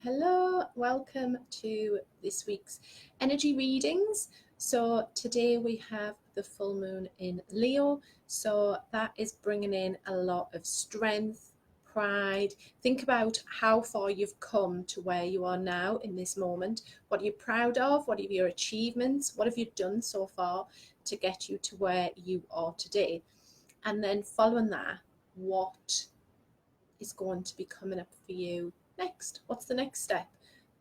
Hello, welcome to this week's energy readings. So today we have the full moon in Leo. So that is bringing in a lot of strength, pride. Think about how far you've come to where you are now in this moment. What are you proud of? What are your achievements? What have you done so far to get you to where you are today? And then following that, what is going to be coming up for you next? What's the next step?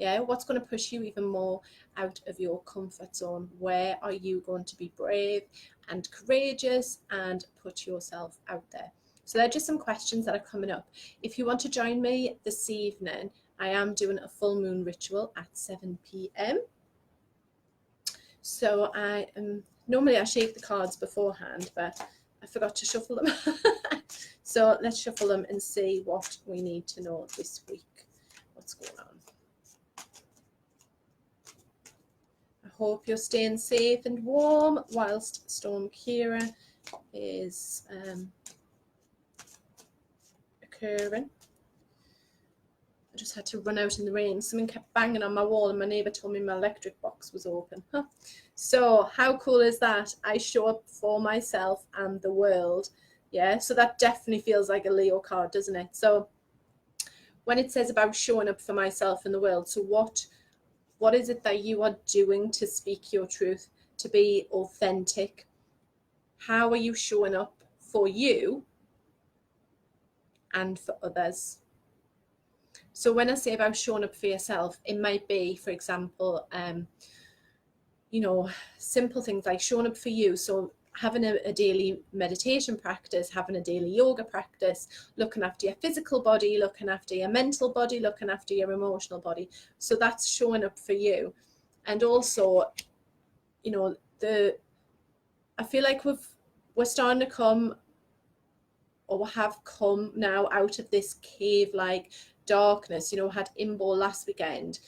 Yeah, what's going to push you even more out of your comfort zone? Where are you going to be brave and courageous and put yourself out there? So they're just some questions that are coming up. If you want to join me this evening, I am doing a full moon ritual at 7 p.m. So normally I shake the cards beforehand, but I forgot to shuffle them. So let's shuffle them and see what we need to know this week. What's going on? I hope you're staying safe and warm whilst Storm Kira is occurring. I just had to run out in the rain. Someone kept banging on my wall and my neighbour told me my electric box was open. So how cool is that? I show up for myself and the world. Yeah, so that definitely feels like a Leo card, doesn't it? So when it says about showing up for myself and the world, so what is it that you are doing to speak your truth, to be authentic? How are you showing up for you and for others? So when I say about showing up for yourself, it might be, for example, simple things like showing up for you. So having a daily meditation practice, having a daily yoga practice, looking after your physical body, looking after your mental body, looking after your emotional body. So that's showing up for you. And also, I feel like we're starting to come, or have come now out of this cave-like darkness. Had Imbo last weekend,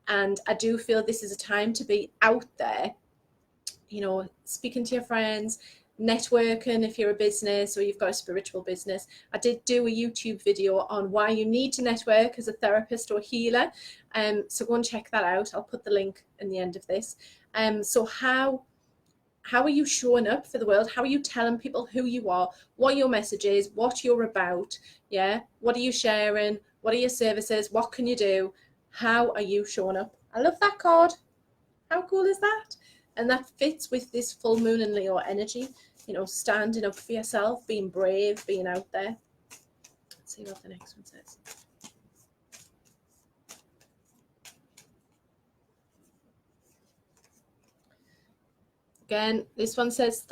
and I do feel this is a time to be out there, speaking to your friends, networking if you're a business or you've got a spiritual business. I did do a YouTube video on why you need to network as a therapist or healer, so go and check that out. I'll put the link in the end of this. So how are you showing up for the world? How are you telling people who you are, what your message is, what you're about? Yeah, what are you sharing? What are your services? What can you do? How are you showing up? I love that card. How cool is that? And that fits with this full moon in Leo energy, standing up for yourself, being brave, being out there. Let's see what the next one says. Again, this one says,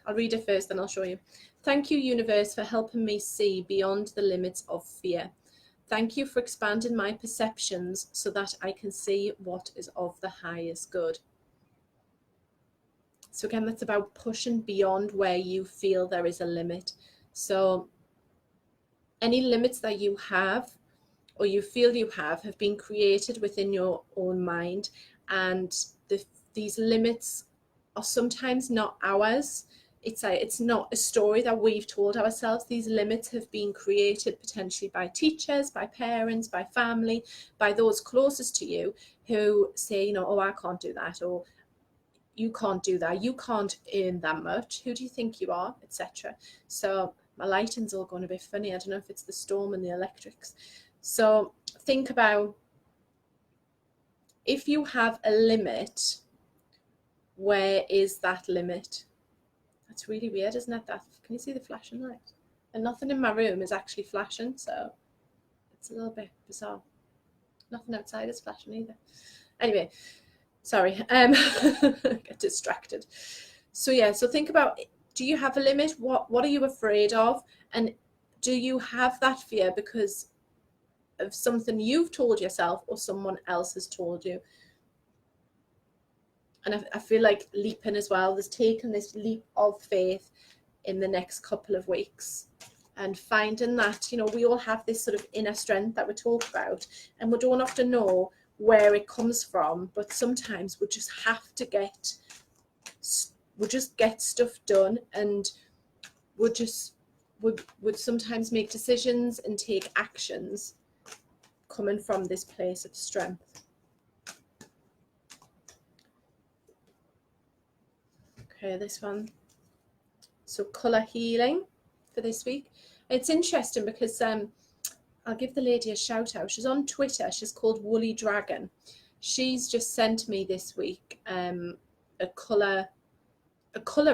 I'll read it first, then I'll show you. Thank you, universe, for helping me see beyond the limits of fear. Thank you for expanding my perceptions so that I can see what is of the highest good. So again, that's about pushing beyond where you feel there is a limit. So any limits that you have or you feel you have been created within your own mind, and these limits are sometimes not ours. It's not a story that we've told ourselves. These limits have been created potentially by teachers, by parents, by family, by those closest to you who say, oh, I can't do that, or you can't do that, you can't earn that much, who do you think you are, etc. So my lighting's all going a bit funny. I don't know if it's the storm and the electrics. So think about, if you have a limit, where is that limit? That's really weird, isn't it? Can you see the flashing light? And nothing in my room is actually flashing, so it's a little bit bizarre. Nothing outside is flashing either. Anyway, sorry, get distracted. So yeah, so think about, do you have a limit? What are you afraid of? And do you have that fear because of something you've told yourself or someone else has told you? And I feel like leaping as well, there's taken this leap of faith in the next couple of weeks, and finding that, we all have this sort of inner strength that we talk about, and we don't often know where it comes from, but sometimes we just have to get stuff done, and would sometimes make decisions and take actions coming from this place of strength. Okay, this one. So colour healing for this week. It's interesting because I'll give the lady a shout out. She's on Twitter. She's called Woolly Dragon. She's just sent me this week a colour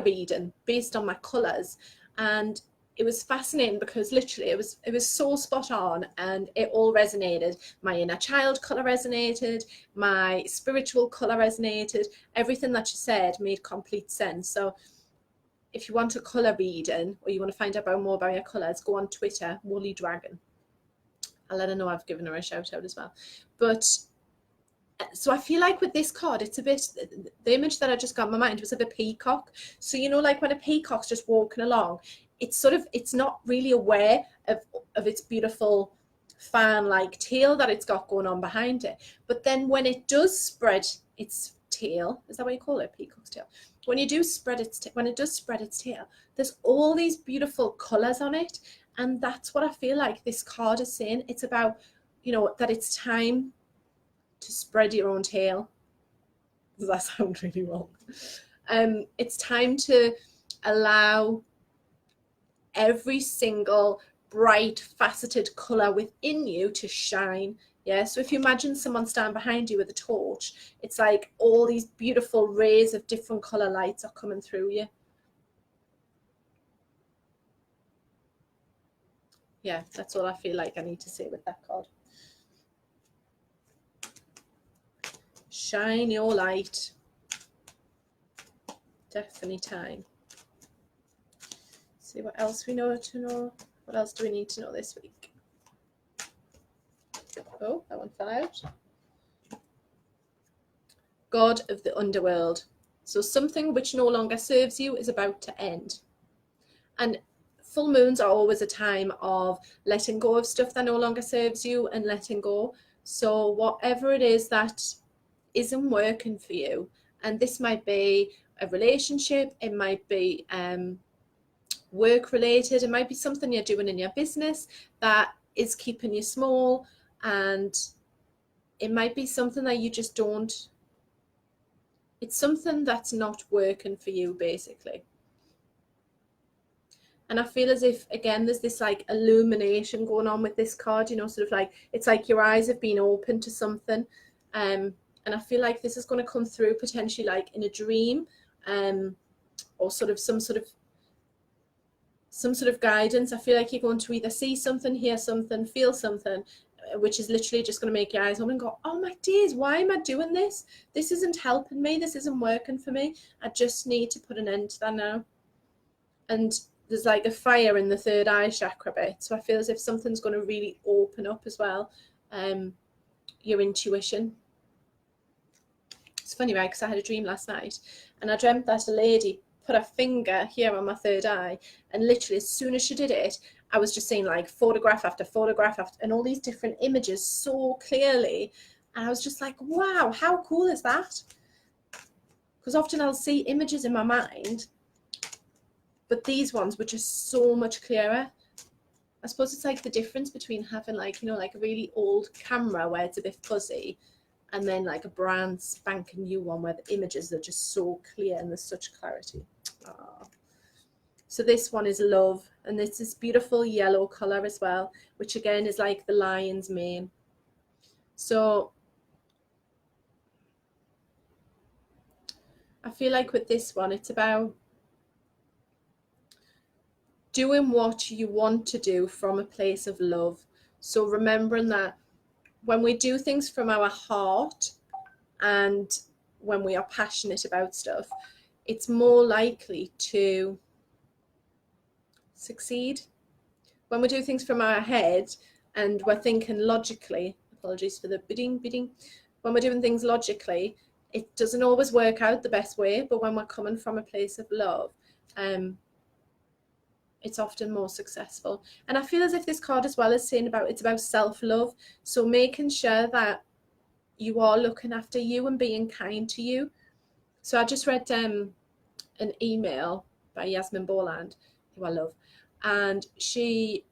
reading based on my colours, and it was fascinating because literally it was so spot on, and it all resonated. My inner child colour resonated, my spiritual colour resonated, everything that she said made complete sense. So if you want a colour reading or you want to find out more about your colours, go on Twitter, Woolly Dragon. I'll let her know I've given her a shout out as well. But so I feel like with this card, it's a bit, the image that I just got in my mind was of a peacock. So, you know, like when a peacock's just walking along, it's sort of, it's not really aware of its beautiful fan-like tail that it's got going on behind it. But then when it does spread its tail, is that what you call it, peacock's tail? When it does spread its tail, there's all these beautiful colours on it. And that's what I feel like this card is saying. It's about, you know, that it's time to spread your own tail. Does that sound really wrong? It's time to allow every single bright, faceted colour within you to shine. Yeah, so if you imagine someone standing behind you with a torch, it's like all these beautiful rays of different colour lights are coming through you. Yeah, that's all I feel like I need to say with that card. Shine your light. Definitely time. See what else we know to know. What else do we need to know this week? Oh, that one fell out. God of the underworld. So something which no longer serves you is about to end. And full moons are always a time of letting go of stuff that no longer serves you and letting go. So whatever it is that isn't working for you, and this might be a relationship, it might be work related, it might be something you're doing in your business that is keeping you small, and it might be something that you just don't, it's something that's not working for you basically. And I feel as if, again, there's this like illumination going on with this card, you know, sort of like, it's like your eyes have been open to something. And I feel like this is going to come through potentially like in a dream, or sort of some sort of guidance. I feel like you're going to either see something, hear something, feel something, which is literally just going to make your eyes open and go, oh my days, why am I doing this? This isn't helping me. This isn't working for me. I just need to put an end to that now. And there's like a fire in the third eye chakra bit. So I feel as if something's going to really open up as well, your intuition. It's funny, right? Because I had a dream last night and I dreamt that a lady put her finger here on my third eye, and literally as soon as she did it, I was just seeing like photograph after photograph after, and all these different images so clearly. And I was just like, wow, how cool is that? Because often I'll see images in my mind, but these ones were just so much clearer. I suppose it's like the difference between having like, you know, like a really old camera where it's a bit fuzzy, and then like a brand spanking new one where the images are just so clear and there's such clarity. Aww. So this one is love, and it's this beautiful yellow color as well, which again is like the lion's mane. So I feel like with this one, it's about doing what you want to do from a place of love. So remembering that when we do things from our heart and when we are passionate about stuff, it's more likely to succeed. When we do things from our head and we're thinking logically, apologies for the bidding, when we're doing things logically, it doesn't always work out the best way, but when we're coming from a place of love, it's often more successful. And I feel as if this card as well is saying about, it's about self-love. So making sure that you are looking after you and being kind to you. So I just read an email by Yasmin Borland, who I love, and she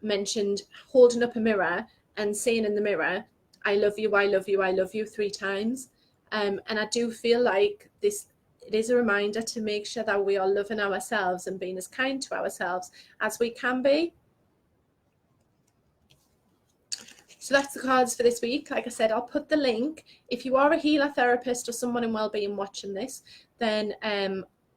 mentioned holding up a mirror and saying in the mirror, I love you, I love you, I love you 3 times. And I do feel like it is a reminder to make sure that we are loving ourselves and being as kind to ourselves as we can be. So that's the cards for this week. Like I said, I'll put the link. If you are a healer, therapist, or someone in wellbeing watching this, then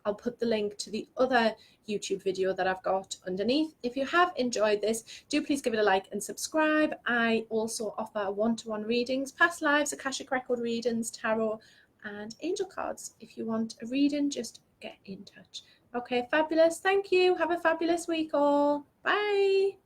I'll put the link to the other YouTube video that I've got underneath. If you have enjoyed this, do please give it a like and subscribe. I also offer one-to-one readings, past lives, Akashic record readings, tarot, and angel cards. If you want a reading, just get in touch. Okay, fabulous. Thank you. Have a fabulous week all. Bye.